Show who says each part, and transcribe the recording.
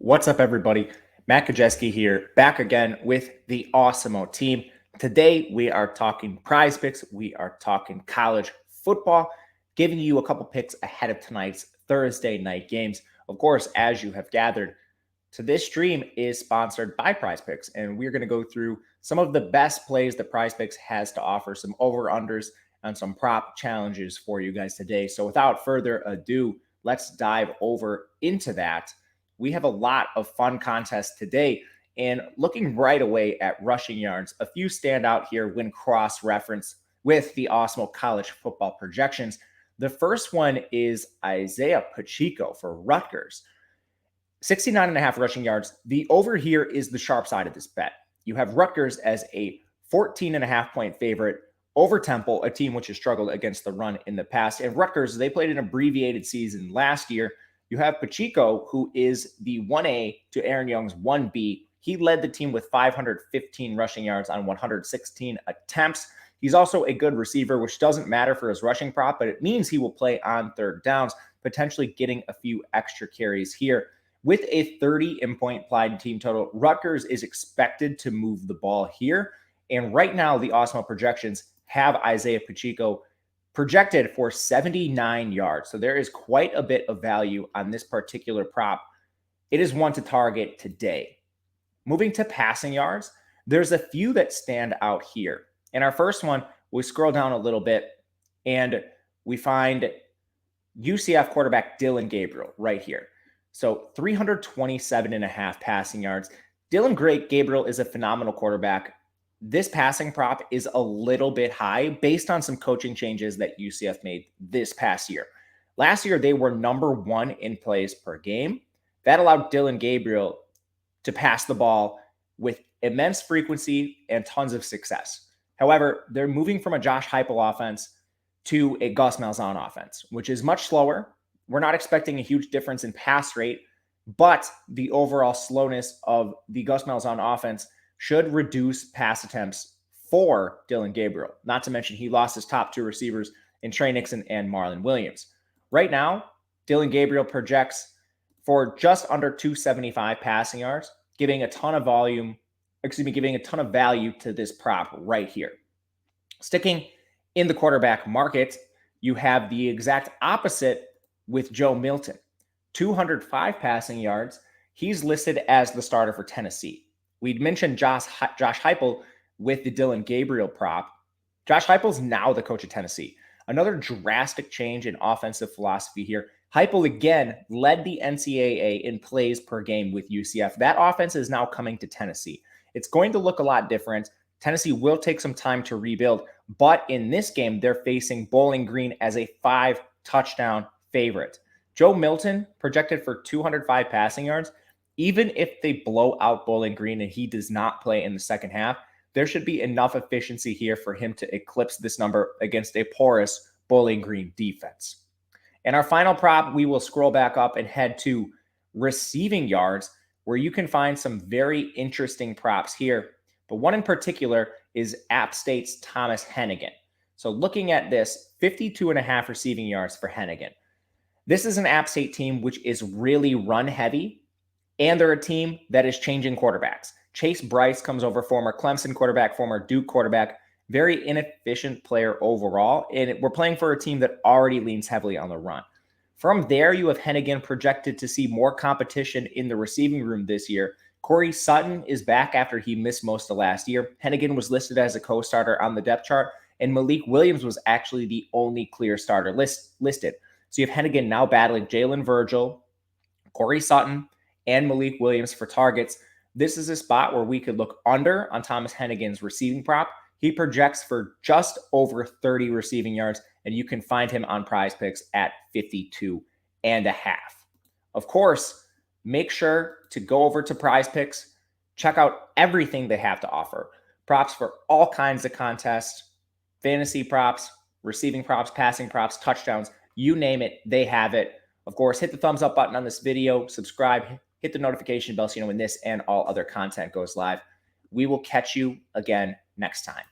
Speaker 1: What's up, everybody? Matt Gajewski here, back again with the Awesemo team. Today, we are talking PrizePicks. We are talking college football, giving you a couple picks ahead of tonight's Thursday night games. Of course, as you have gathered, this stream is sponsored by PrizePicks, and we're going to go through some of the best plays that PrizePicks has to offer, some over-unders, and some prop challenges for you guys today. So without further ado, let's dive over into that. We have a lot of fun contests today, and looking right away at rushing yards, a few stand out here when cross-referenced with the Awesemo college football projections. The first one is Isaiah Pacheco for Rutgers. 69.5 rushing yards. The over here is the sharp side of this bet. You have Rutgers as a 14.5 point favorite over Temple, a team which has struggled against the run in the past. And Rutgers, they played an abbreviated season last year. You have Pacheco, who is the 1A to Aaron Young's 1B. He led the team with 515 rushing yards on 116 attempts. He's also a good receiver, which doesn't matter for his rushing prop, but it means he will play on third downs, potentially getting a few extra carries here. With a 30 point implied team total, Rutgers is expected to move the ball here. And right now, the Awesemo projections have Isaiah Pacheco projected for 79 yards. So there is quite a bit of value on this particular prop. It is one to target today. Moving to passing yards, there's a few that stand out here. In our first one, we scroll down a little bit and we find UCF quarterback Dillon Gabriel right here. So 327.5 passing yards. Dillon Gabriel is a phenomenal quarterback. This passing prop is a little bit high based on some coaching changes that UCF made this past year. Last year, they were number one in plays per game. That allowed Dillon Gabriel to pass the ball with immense frequency and tons of success. However, they're moving from a Josh Heupel offense to a Gus Malzahn offense, which is much slower. We're not expecting a huge difference in pass rate, but the overall slowness of the Gus Malzahn offense should reduce pass attempts for Dillon Gabriel. Not to mention he lost his top two receivers in Trey Nixon and Marlon Williams. Right now, Dillon Gabriel projects for just under 275 passing yards, giving a ton of value to this prop right here. Sticking in the quarterback market, you have the exact opposite with Joe Milton. 205 passing yards. He's listed as the starter for Tennessee. We'd mentioned Josh Heupel with the Dillon Gabriel prop. Josh Heupel's now the coach of Tennessee. Another drastic change in offensive philosophy here. Heupel again led the NCAA in plays per game with UCF. That offense is now coming to Tennessee. It's going to look a lot different. Tennessee will take some time to rebuild, but in this game, they're facing Bowling Green as a 5-touchdown favorite. Joe Milton projected for 205 passing yards. Even if they blow out Bowling Green and he does not play in the second half, there should be enough efficiency here for him to eclipse this number against a porous Bowling Green defense. And our final prop, we will scroll back up and head to receiving yards, where you can find some very interesting props here. But one in particular is App State's Thomas Hennigan. So looking at this, 52.5 receiving yards for Hennigan. This is an App State team which is really run heavy, and they're a team that is changing quarterbacks. Chase Bryce comes over, former Clemson quarterback, former Duke quarterback, very inefficient player overall. And we're playing for a team that already leans heavily on the run. From there, you have Hennigan projected to see more competition in the receiving room this year. Corey Sutton is back after he missed most of last year. Hennigan was listed as a co-starter on the depth chart, and Malik Williams was actually the only clear starter listed. So you have Hennigan now battling Jalen Virgil, Corey Sutton, and Malik Williams for targets. This is a spot where we could look under on Thomas Hennigan's receiving prop. He projects for just over 30 receiving yards, and you can find him on PrizePicks at 52.5. Of course, make sure to go over to PrizePicks, check out everything they have to offer. Props for all kinds of contests, fantasy props, receiving props, passing props, touchdowns, you name it, they have it. Of course, hit the thumbs up button on this video, subscribe, hit the notification bell so you know when this and all other content goes live. We will catch you again next time.